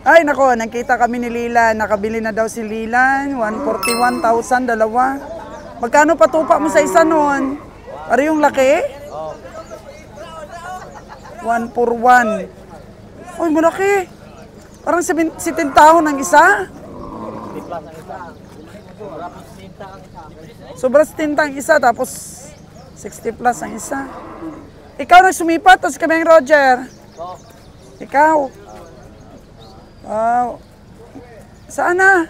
Ay, nako, nakita kami ni Lilan. Nakabili na daw si Lilan. 141,000, dalawa. Magkano patupa mo sa isa noon? Para yung laki? 141. Uy, malaki. Parang 17 taon ang isa. Sobra 17 ang isa, tapos 60 plus ang isa. Ikaw nagsumipat, tapos kami ang Roger. Ikaw. Wow. Saan na?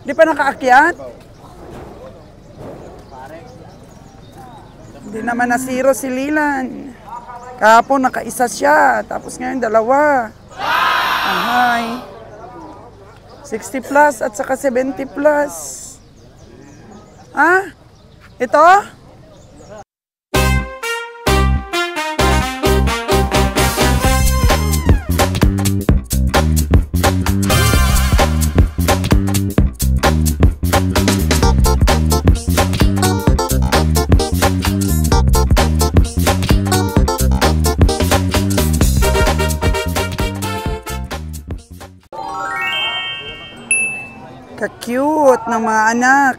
Di pa nakaakyat? Hindi naman na zero si Lilan. Kahapon nakaisa siya, tapos ngayon dalawa. Ahay. 60 plus at saka 70 plus. Ah? Ito? Ka-cute ng mga anak.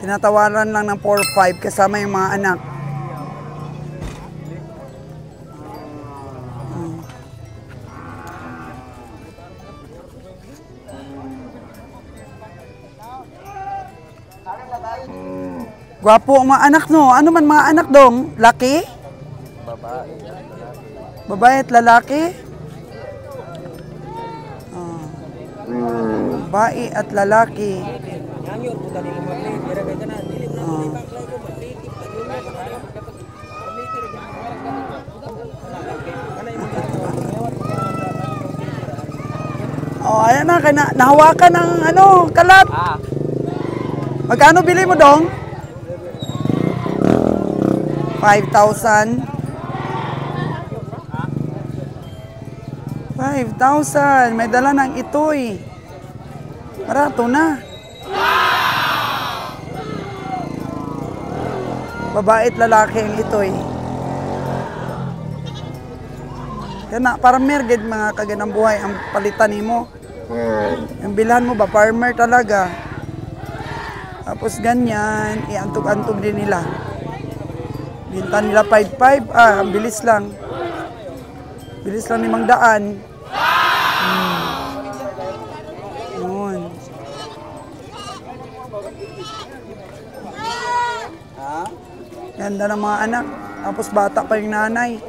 Tinatawaran lang ng 4-5 kasama yung mga anak. Gwapo ang mga anak, no? Ano man mga anak dong? Laki? Babae. Babae at lalaki? Babae at lalaki. Oh, ayan na, nahawakan ng kalat. Magkano bili mo dong? 5,000. 5,000. May dala ng itoy. Barato na. Babae at lalaki ang itoy. Yan na, parang merged mga kaganang buhay ang palitan mo. Yung bilhan mo ba, farmer talaga. Tapos ganyan, iantog-antog din nila. Binta nila 5,500. Ang bilis lang. Bilis lang 500. Yun. Ganda ng mga anak. Tapos bata pa yung nanay.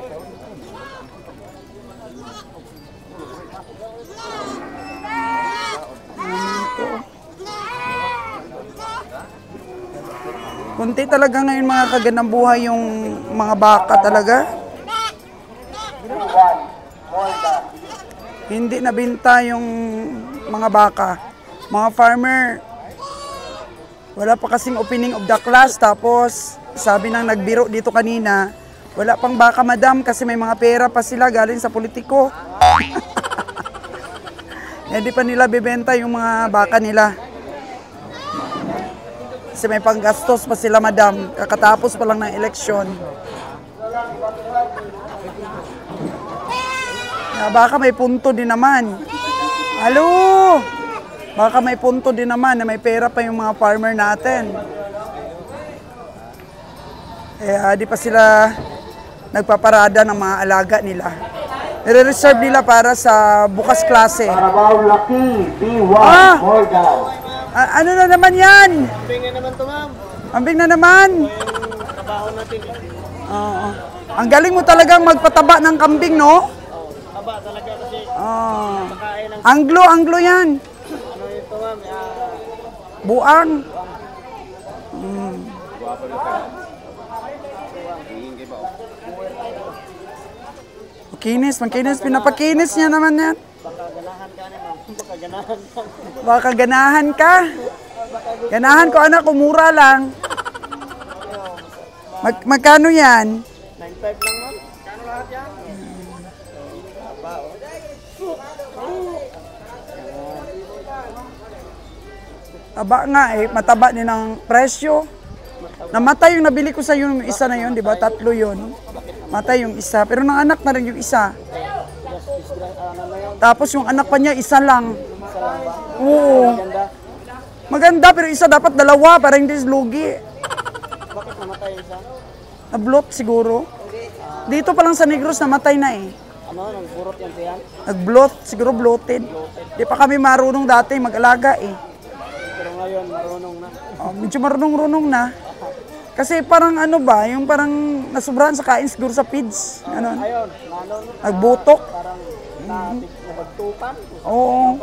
Kunti talaga ngayon mga kaganang buhay yung mga baka talaga. Hindi nabinta yung mga baka. Mga farmer, wala pa kasing opening of the class. Tapos sabi nang nagbiro dito kanina, wala pang baka madam kasi may mga pera pa sila galing sa politiko. Hindi pa nila bibenta yung mga baka nila. Kasi may panggastos pa sila madam, kakatapos pa lang ng eleksyon. Baka may punto din naman. Halo! Baka may punto din naman na may pera pa yung mga farmer natin. Di pa sila nagpaparada ng mga alaga nila. Nire-reserve nila para sa bukas klase. Ano na naman yan? Ambing na naman to, ma'am. Ambing na naman? Trabaho natin. Oo. Ang galing mo talagang magpataba ng kambing, no? Taba talaga kasi. Anglo yan. Ano ito, ma'am? Buang. Makinis. Pinapakinis niya naman yan. Baka ganahan ka. Ganahan ko anak, umura lang. Magkano yan? 9.5 lang, ma'am. Kano lahat yan? Taba nga mataba din ang presyo. Namatay yung nabili ko sa yung isa na yun, di ba? 3 yun. Matay yung isa. Pero nanganak na rin yung isa. Yes, ano na yun? Tapos yung anak pa niya, isa lang. Isa lang ba? Oo. Ganda. Maganda, pero isa dapat dalawa para hindi lugi. Bakit namatay isa? Nablot siguro. Dito pa lang sa Negros, namatay na eh. Ano, nagburot yan siya? Nagblot, siguro bloated. Di pa kami marunong dati mag-alaga eh. Pero ngayon, marunong na. Oh, medyo marunong-runong na. Kasi parang ano ba, yung parang nasubrahan sa kain siguro sa feeds. Ano, Ayun, nanon. nagbutok. Parang nabagtukan. Oo.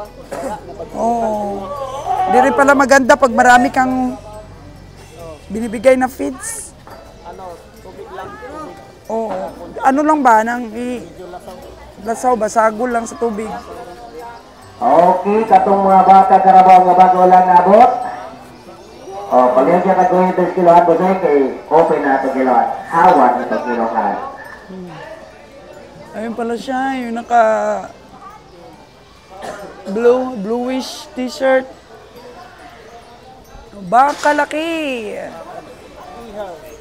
Oo. Di rin pala maganda pag marami kang binibigay na feeds. Ano, tubig lang. Tubig. Oo. Ano lang ba, nang Medyo lasaw. lasaw ba, sagol lang sa tubig. Okay, katong mga bata karabaw nga bago lang nabot. O, pag-ibig ka gawin ito kilohan po sa'yo kay open na ito kilohan. Hawan ito kilohan. Ayun pala siya, yung naka bluish t-shirt. Baka laki.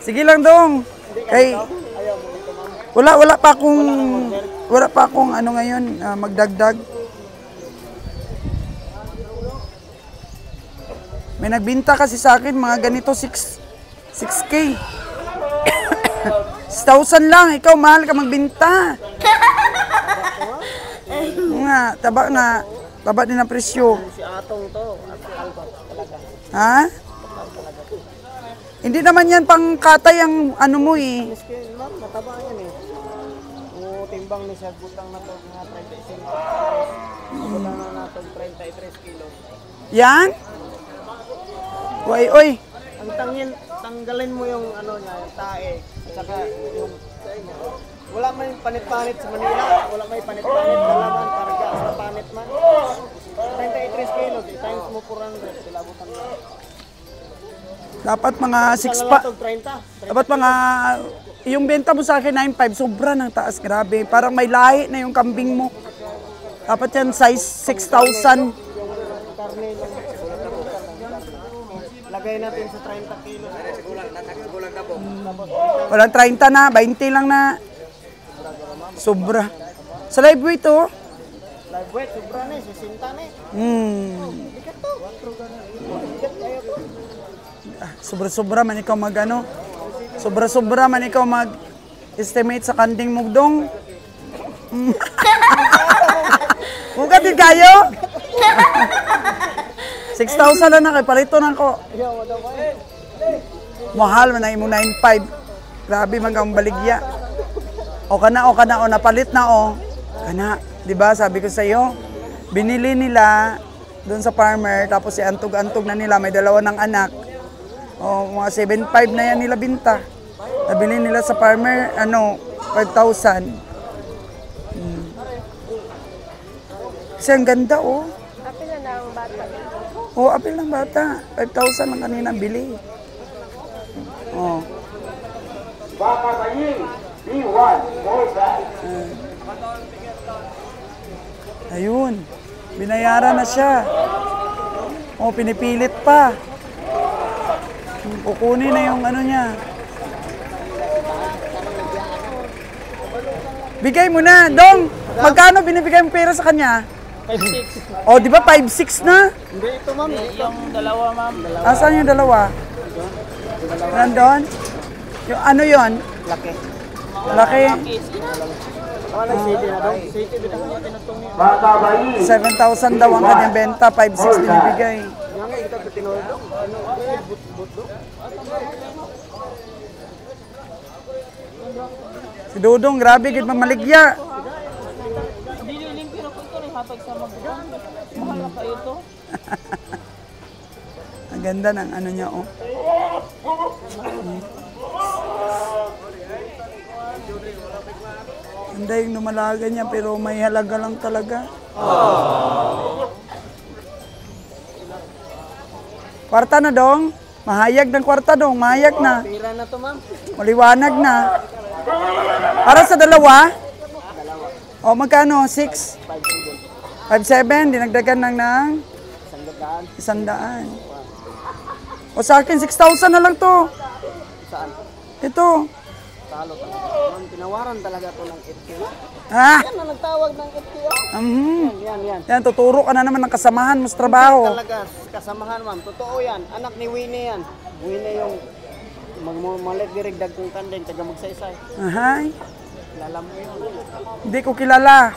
Sige lang dong. Kay wala pa akong ano ngayon magdagdag. May nagbinta kasi sa akin mga ganito 6K. 6,000 lang, ikaw mahal ka magbinta. Nga, taba din ang presyo. Si Atong to, Albert talaga. Ha? Hindi naman yan pang katay ang ano mo eh. Miski, ma'am, mataba yan eh. O, timbang ni siya, butang na to, mga 35. Butang na nato, 33 kilos. Yan? Oy. Ang tanggalin mo yung ano niya, yung tae. At saka yung, wala may panit-panit sa Manila. Wala may panit-panit. Dalaman, karga, sa panit man. 33 kilos, times mo 400. Silabutan mo. Dapat mga 6 Sa pa. lalatog, 30. Dapat mga, yung benta mo sa akin 9.5, sobra ng taas, grabe. Parang may lahi na yung kambing mo. Dapat yan size 6,000. Yung karne lang. Lagay natin sa 30 kilos. Walang 30 na, 20 lang na. Sobra. Sa live weight oh. Live weight, sobra na eh, 60 na eh. Bigat to. Bigat kayo. Sobra-sobra man ikaw mag ano. Sobra-sobra man ikaw mag estimate sa kanding mugdong. Mugat din kayo. 6,000 lang na kay palito na ko. Yo, wala ko eh. Mahal man na imo 9.5. Grabe man kang baligya. O napalit na o. Kana, 'di ba? Sabi ko sa iyo, binili nila doon sa farmer tapos antog-antog na nila, may dalawa ng anak. O mga 7.5 na yan nila binta. Nabili nila sa farmer 5,000. Kasi ang ganda oh. Apil na ang bata. Oh, apil ng bata. 5,000 lang kanina bili. Oh. Baka baying, B1, more guys. Ayun. Binayaran na siya. Oh, pinipilit pa. Kukunin na yung ano niya. Bigay mo na, Dong. Magkano binibigay mo pera sa kanya? 5'6". Oh, di ba 5'6 na? Hindi ito ma'am, yung dalawa ma'am. Asan yung dalawa? Nandun? Yung ano yon? Laki. Laki. Wala city na daw. City din ang tinutong niya. Baka baying, 7,000 daw ang kanyang benta. 5'6 binibigay. Yang kita tinulong. Ano, but. Si Dudong, grabe, gid mamaligya. Dililing pero ko ito rin hatag sa magdang. Mahal na kayo ito. Ang ganda ng ano niya, oh. Ganda yung numalaga niya, pero may halaga lang talaga. Kwarta na, Dong. Mahayag ng kwarta, Dong. Mahayag na. Pira na to ma'am. Maliwanag na. Para sa dalawa? O, magkano? 6? 5'7"? Dinagdagan lang ng 100. O, sa akin, 6,000 na lang to. Saan? Ito. Sa talo talaga. Man, tinawaran talaga to ng 8K. Ha? Yan na nagtawag ng 8K. Yan. Yan, tuturo ka na naman ng kasamahan mo sa trabaho. Talaga, kasamahan ma'am. Totoo yan. Anak ni Winnie yan. Winnie yung magmalit dirigdag kong kandeng, taga magsaysay. Ahay. Lala mo yun. Hindi ko kilala.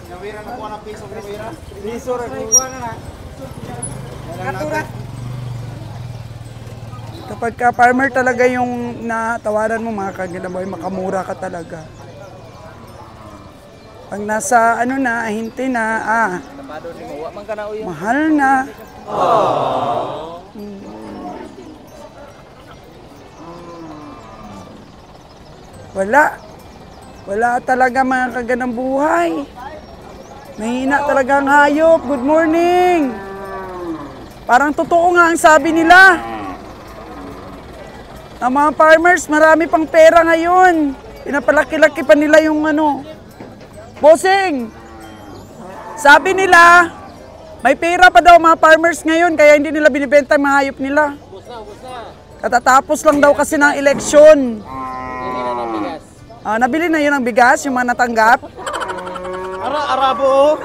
Nawira na po ng piso, nawira. Piso rin. Kapag ka farmer talaga yung natawaran mo mga kaginaboy, makamura ka talaga. Pag nasa ano na, hinti na, mahal na. Wala talaga mga kaganang buhay. Mahina talaga ang hayop. Good morning. Parang totoo nga ang sabi nila. Ang mga farmers, marami pang pera ngayon. Pinapalaki-laki pa nila yung ano. Bossing, sabi nila, may pera pa daw mga farmers ngayon, kaya hindi nila binibenta yung mga hayop nila. Katatapos lang daw kasi ng eleksyon. Nabili na yun ang bigas, yung mga natanggap. Arabo.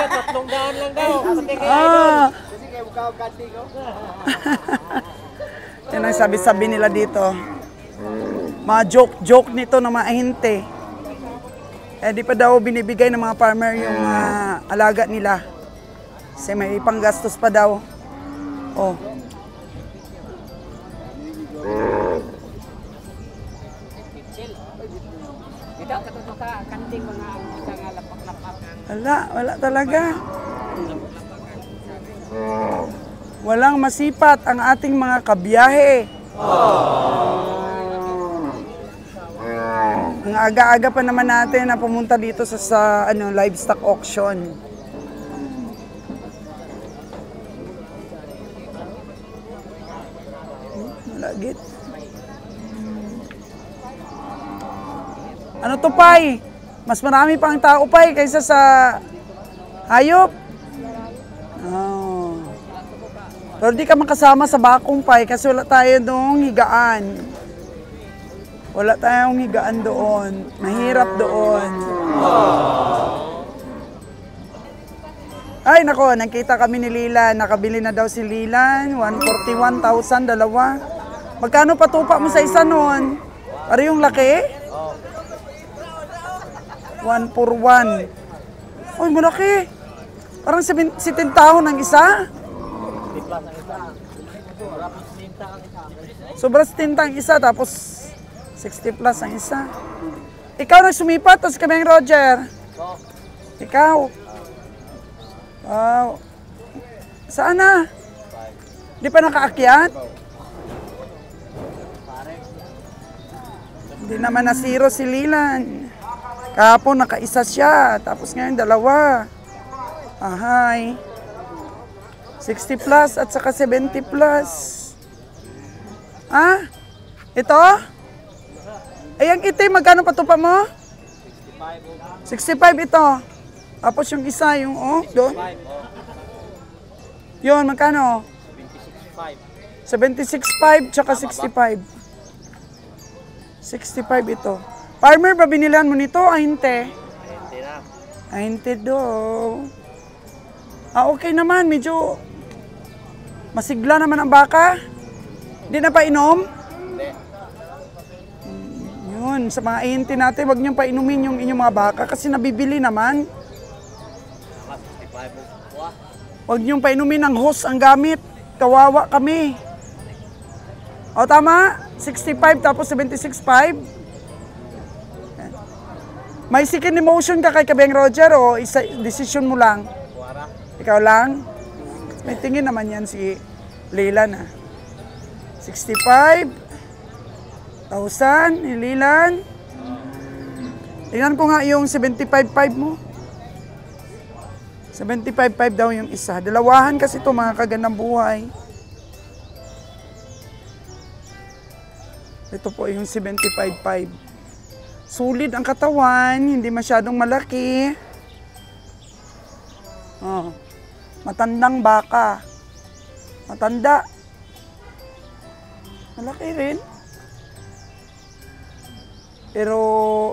Tatlong daan lang daw. Kasi kayo kagati ko. Yan ang sabi-sabi nila dito. Mga joke nito ng mga ahinte. Di pa daw binibigay ng mga farmer yung alaga nila. Kasi may panggastos pa daw. Oh. Wala talaga. Walang masipat ang ating mga kabiyahe. Ang aga-aga pa naman natin na pumunta dito sa livestock auction. Malagit. Ano to, Pai? Mas marami pang tao, Pai, kaysa sa hayop. Oh. Pero di ka makasama sa bakong, Pai, kasi wala tayo doong higaan. Wala tayong higaan doon. Mahirap doon. Ay, nako, nakita kami ni Lilan. Nakabili na daw si Lilan. 141,000, dalawa. Magkano patupa mo sa isa noon? Para yung laki? 141. Uy, malaki. Parang 17 taon ang isa. Sobra 17 ang isa, tapos 60 plus ang isa. Ikaw na sumipat, tapos kami ang Roger. Ikaw. Wow. Saan na? Di pa nakaakyat? Hindi naman na zero si Lilan. Kahapon nakaisa siya, tapos ngayon dalawa. Ahay. 60 plus at saka 70 plus. Ito? Ay, ang itim, magkano patupa mo? 65 ito. Tapos yung isa, yung doon. Yun, magkano? 76.5 tsaka 65. 65 ito. Farmer, ba binilan mo nito? Ahinte? Hindi na. Ahinte daw. Okay naman, medyo masigla naman ang baka. Hindi na pa inom? Hindi. Yun, sa mga ahinte natin, wag niyong painumin yung inyong mga baka kasi nabibili naman. Wag niyong painumin ng hose ang gamit. Kawawa kami. O tama? 65 tapos 76.5. May second emotion ka kay Kabeng Roger o decision mo lang? Ikaw lang? May tingin naman yan si Lilan. 65,000 ni Lilan. Tingnan ko nga yung 75.5 mo. 75.5 daw yung isa. Dalawahan kasi ito mga kagandang buhay. Ito po yung 75.5. Sulit ang katawan, hindi masyadong malaki. Matandang baka. Matanda. Malaki rin. Pero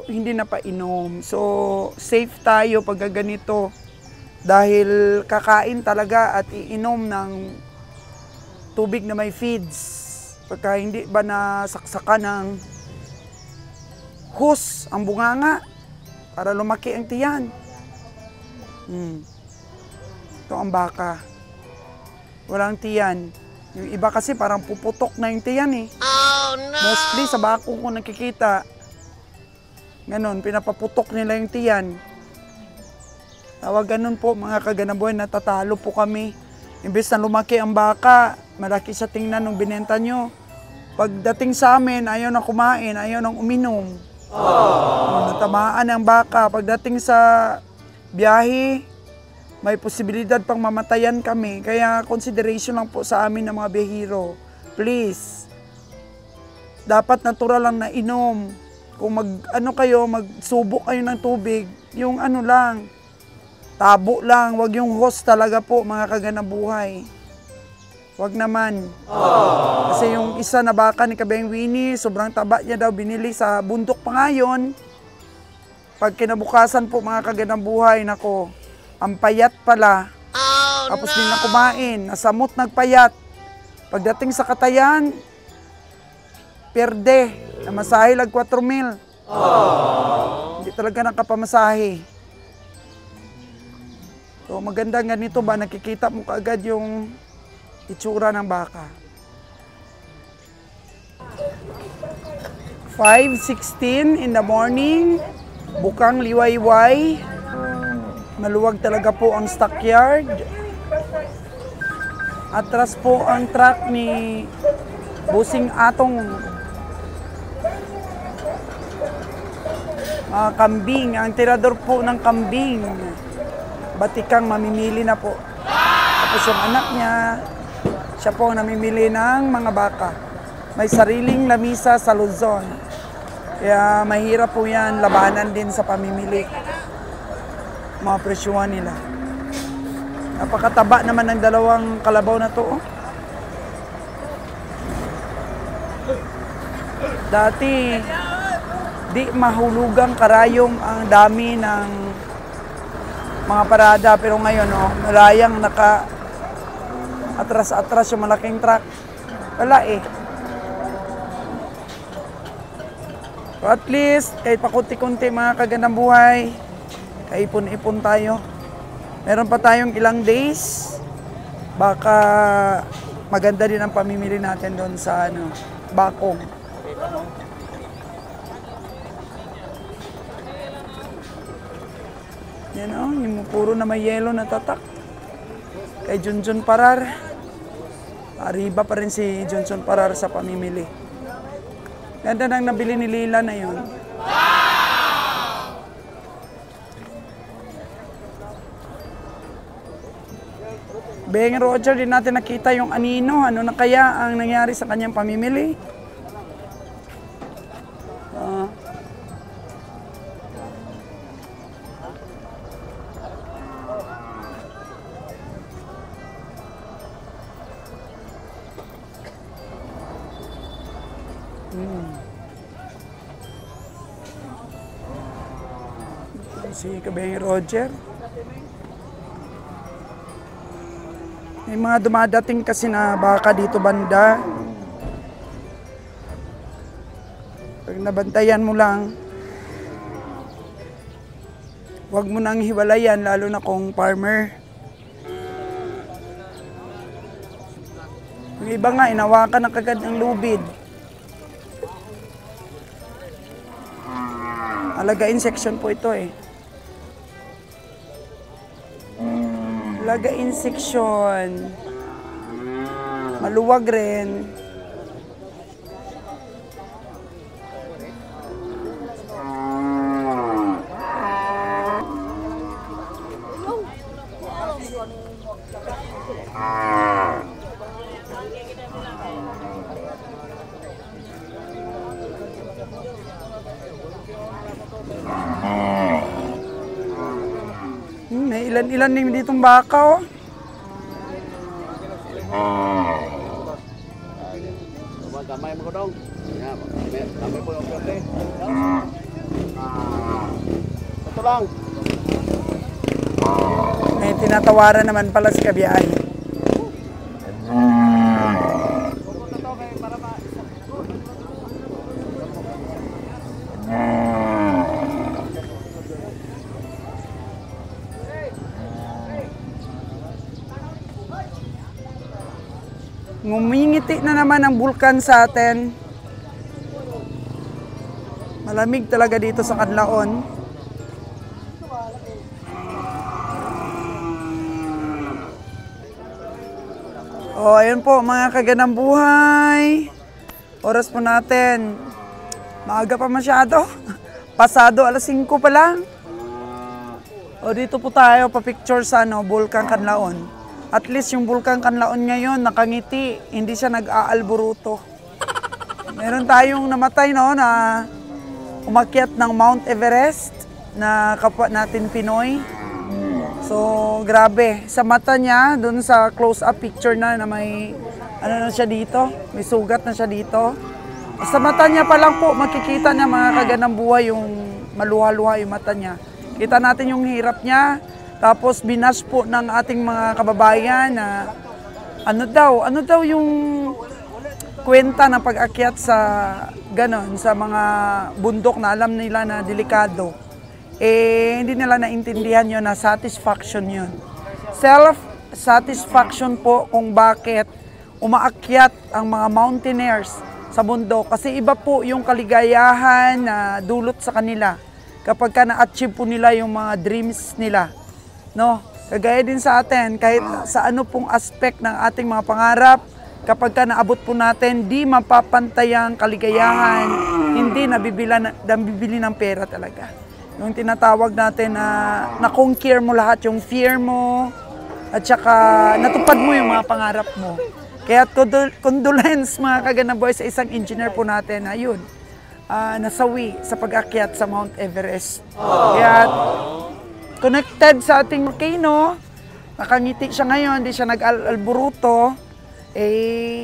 hindi na painom. So, safe tayo pag ganito. Dahil kakain talaga at iinom ng tubig na may feeds. Pagka hindi ba nasaksakan ng hose ang bunganga para lumaki ang tiyan. Ito ang baka. Walang tiyan. Yung iba kasi parang puputok na yung tiyan eh. Oh, no! Mostly sa bako ko nakikita. Ganon, pinapaputok nila yung tiyan. Tawag ganun po mga kaganabuhay, natatalo po kami. Imbes na lumaki ang baka, malaki sa tingnan nung binenta nyo. Pagdating sa amin, ayaw na kumain, ayaw nang uminom. Natamaan ang baka. Pagdating sa biyahe, may posibilidad pang mamatayan kami. Kaya consideration lang po sa amin ng mga biyahero. Please. Dapat natural lang na inom. Kung magsubok kayo ng tubig, yung lang, tabo lang. Wag yung hose talaga po mga kaganabuhay. Wag naman. Kasi yung isa na baka ni Kabeng Winnie, sobrang taba niya daw, binili sa bundok pa ngayon. Pag kinabukasan po mga kaganabuhay, nako, ang payat pala. Tapos din na kumain, nasamot nagpayat. Pagdating sa katayan, perde. Namasahe lag 4,000. Hindi talaga nakapamasahe. So maganda ganito ba, nakikita mo kaagad yung itsura ng baka. 5:16 in the morning, bukang liwayway. Maluwag talaga po ang stockyard. Atras po ang truck ni Busing Atong. Kambing, ang tirador po ng kambing. Batikang mamimili na po. Tapos yung anak niya, siya po namimili ng mga baka. May sariling lamisa sa Luzon. Kaya mahirap po yan, labanan din sa pamimili. Mga presyuhan nila. Napakataba naman ng dalawang kalabaw na to. Dati, di mahulugang karayom ang dami ng mga parada. Pero ngayon, malayang atras-atras yung malaking truck. Wala eh. So at least, kahit pakunti-kunti mga kagandang buhay, kaipon-ipon tayo. Meron pa tayong ilang days. Baka maganda din ang pamimili natin doon sa Bakong. Yan yung puro na may yelo na tatak. Kay Junjun Parar. Arriba pa rin si Junjun Parar sa pamimili. Ganda nang nabili ni Lila na yun. Beng Roger, din natin nakita yung anino. Ano na kaya ang nangyari sa kanyang pamimili? Si Kabeng Roger. May mga dumadating kasi na baka dito banda. Pag nabantayan mo lang, huwag mo nang hiwalayan, lalo na kung farmer. Yung iba nga, inawakan na kagad ng lubid. Alagain section po ito eh. Alagain section. Maluwag rin. May ilan-ilan din ditong baka, oh. Kamay mo ko dong. Yan, kamay po yung pwede. Ito lang. May tinatawaran naman pala si kabiyahe. Ngumingiti na naman ang bulkan sa atin. Malamig talaga dito sa Canlaon. Ayun po mga kaganang buhay. Oras po natin. Maaga pa masyado. Pasado alas 5 pa lang. Dito po tayo pa-picture sa Bulkan Canlaon. At least yung Bulkan Canlaon ngayon nakangiti, hindi siya nag-aalburuto. Meron tayong namatay na umakyat ng Mount Everest na kapwa natin Pinoy. So, grabe. Sa mata niya, dun sa close-up picture na may na siya dito, may sugat na siya dito. Sa mata niya pa lang po, makikita niya mga kaganang buhay yung maluha-luha yung mata niya. Kita natin yung hirap niya. Tapos binas po ng ating mga kababayan na ano daw yung kwenta ng pag-akyat sa ganon, sa mga bundok na alam nila na delikado. Hindi nila naintindihan yun na satisfaction yun. Self-satisfaction po kung bakit umaakyat ang mga mountaineers sa bundok. Kasi iba po yung kaligayahan na dulot sa kanila kapag na-achieve po nila yung mga dreams nila. No? Kagaya din sa atin, kahit sa ano pong aspect ng ating mga pangarap, kapag naabot po natin, di mapapantay ang kaligayahan, hindi nabibili ng pera talaga. Yung tinatawag natin na conquer mo lahat yung fear mo, at saka natupad mo yung mga pangarap mo. Kaya condolence mga kaganang buhay sa isang engineer po natin na yun, nasawi sa pag-akyat sa Mount Everest. Kaya connected sa ating volcano, nakangiti siya ngayon, hindi siya nag-alburuto,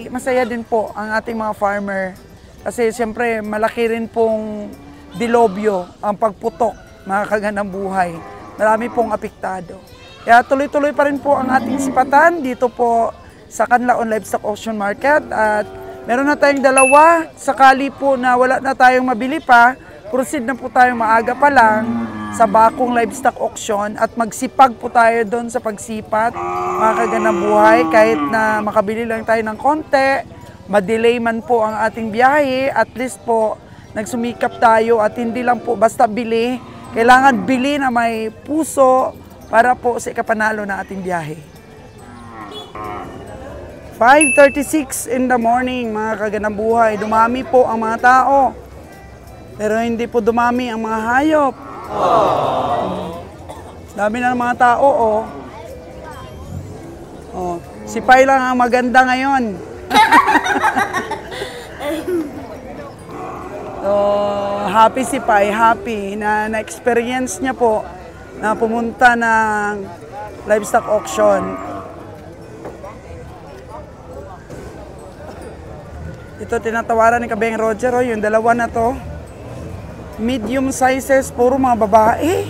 masaya din po ang ating mga farmer. Kasi siyempre malaki rin pong dilobyo ang pagputok mga kaganang buhay. Marami pong apektado. Kaya tuloy-tuloy pa rin po ang ating sipatan dito po sa Canlaon Livestock Auction Market. At meron na tayong dalawa, sakali po na wala na tayong mabili pa, proceed na po tayo maaga pa lang sa Bakong Livestock Auction at magsipag po tayo doon sa pagsipat, mga kaganang buhay, kahit na makabili lang tayo ng konti, madelay man po ang ating biyahe, at least po nagsumikap tayo at hindi lang po basta bili, kailangan bili na may puso para po sa ikapanalo na ating biyahe. 5:36 in the morning, mga kaganang buhay, dumami po ang mga tao. Pero hindi po dumami ang mga hayop. Dami na ng mga tao, si Pai lang ang maganda ngayon. So, happy si Pai, happy na-experience niya po na pumunta ng livestock auction. Ito tinatawaran ni Kabeng Roger, yung dalawa na to. Medium sizes, puro mga babae.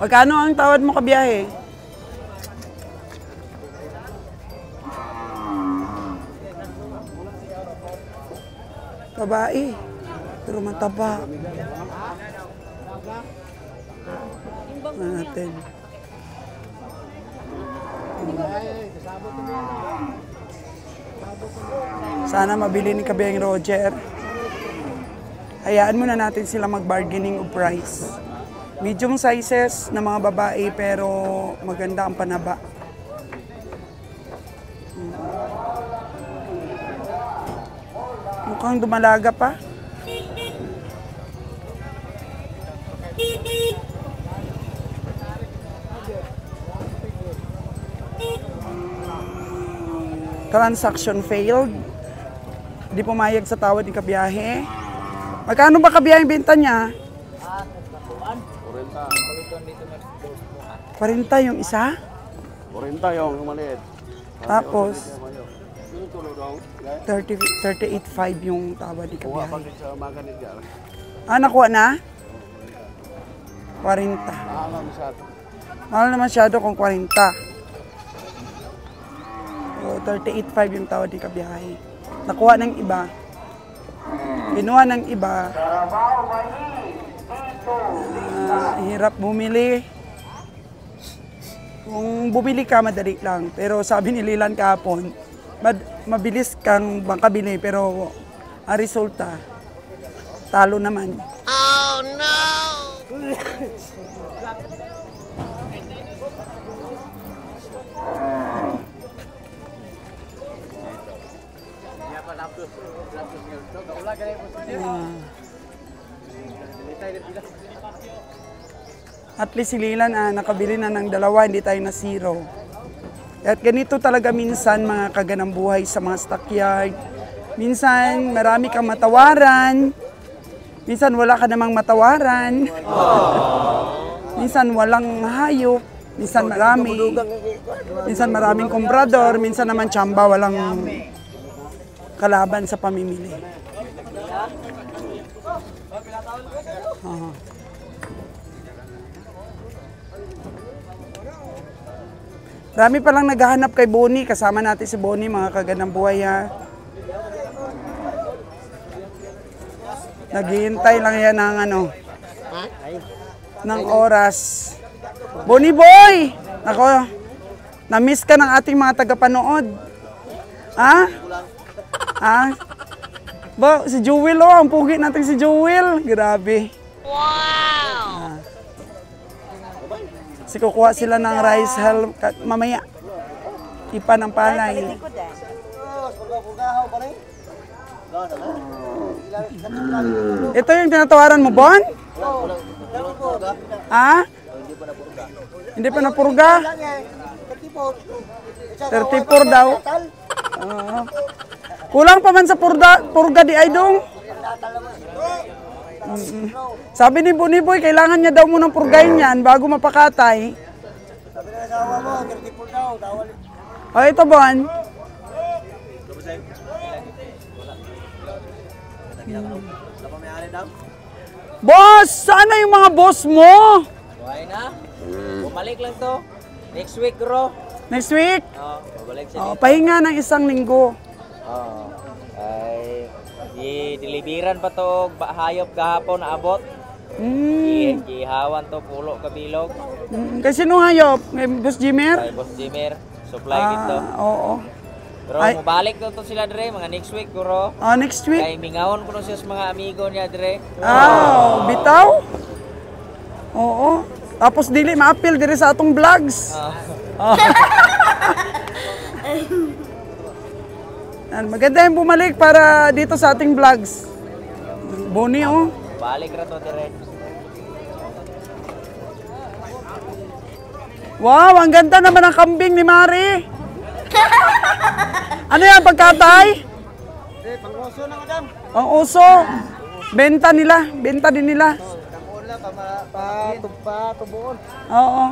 Magkano ang tawad mo kabiyahe? Babae. Pero mataba. Natin. Sana mabili ni Kabeng Roger. Hayaan muna natin sila mag-bargaining of price. Medium sizes na mga babae pero maganda ang panaba. Mukhang dumalaga pa. Transaction failed. Hindi pumayag sa tawad ni kabiyahe. Magkano ba kabiyahe yung benta niya? 40 yung isa? 40 yung maliit. Tapos, Yung tulo daw. 38.5 yung tawad ni Kuha kabiyahe. pag sa maganit dyan. Ah, nakuha na? 40. Alam sa Mahal na masyado kung 40. So, 38.5 yung tawad ni kabiyahe. Nakuha ng iba. Kinuha ng iba. Hirap bumili. Kung bumili ka, madali lang. Pero sabi ni Lilan kahapon, mabilis kang makabili pero ang resulta, talo naman. Oh no! At least si Lilan nakabili na ng dalawa, hindi tayo na zero. At ganito talaga minsan mga kaganang buhay sa mga stockyard. Minsan marami kang matawaran. Minsan wala ka namang matawaran. Minsan walang hayop. Minsan marami. Minsan maraming komprador. Minsan naman tsamba, walang kalaban sa pamimili. Marami palang naghahanap kay Bonnie. Kasama natin si Bonnie, mga kaganang buhay ha. Naghihintay lang yan ng ng oras. Bonnie boy! Ako, na-miss ka ng ating mga tagapanood. Ha? Ha? Ba, si Jewel ang pugi natin si Jewel. Grabe. Wow! Kasi kukuha sila ng rice hull mamaya. Ipa ng palay. Ito yung tinatawaran mo, Bon? Ha? Hindi pa napurga? 34 daw. Kulang pa man sa purga di Aydong. Sabi ni Boniboy, kailangan niya daw munang purgahin yan bago mapakatay. Sabi na asawa mo, 34 daw. O ito, Bon. Boss! Saan na yung mga boss mo? Buhay na. Bumalik lang to. Next week, bro. Next week? Oo, babalik siya O, dito. pahinga ng 1 linggo. Oo. Ay, i-deliveran pa to hayop kahapon na abot. Ihawan to pulo kabilog. Kasi nung hayop, may Boss Jimmer? Kay Boss Jimmer, supply dito. Oo. Pero Ay. mabalik to sila dire mga next week, bro. Next week? Kay mingawon ko siya sa mga amigo niya dire. Bitaw? Oo. Tapos dili ma-appeal dire sa atong vlogs. Maganda yung bumalik para dito sa ating vlogs. Bonnie, oh. Balik ra to dire. Wow, ang ganda naman ang kambing ni Mari. Ano yan, pagkatay? Pang-uso na, madam. Ang uso. Benta nila, benta din nila. Tanguon lang, tubuon. Oo.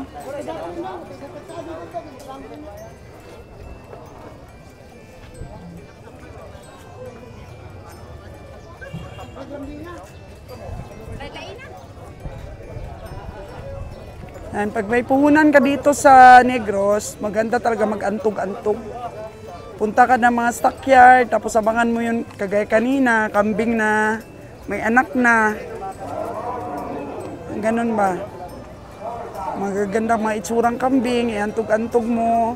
And pag may puhunan ka dito sa Negros, maganda talaga mag-antog-antog. Punta ka ng mga stockyard, tapos abangan mo yun kagaya kanina, kambing na, may anak na. Ganun ba? Magaganda mga itsurang kambing, iantog-antog mo.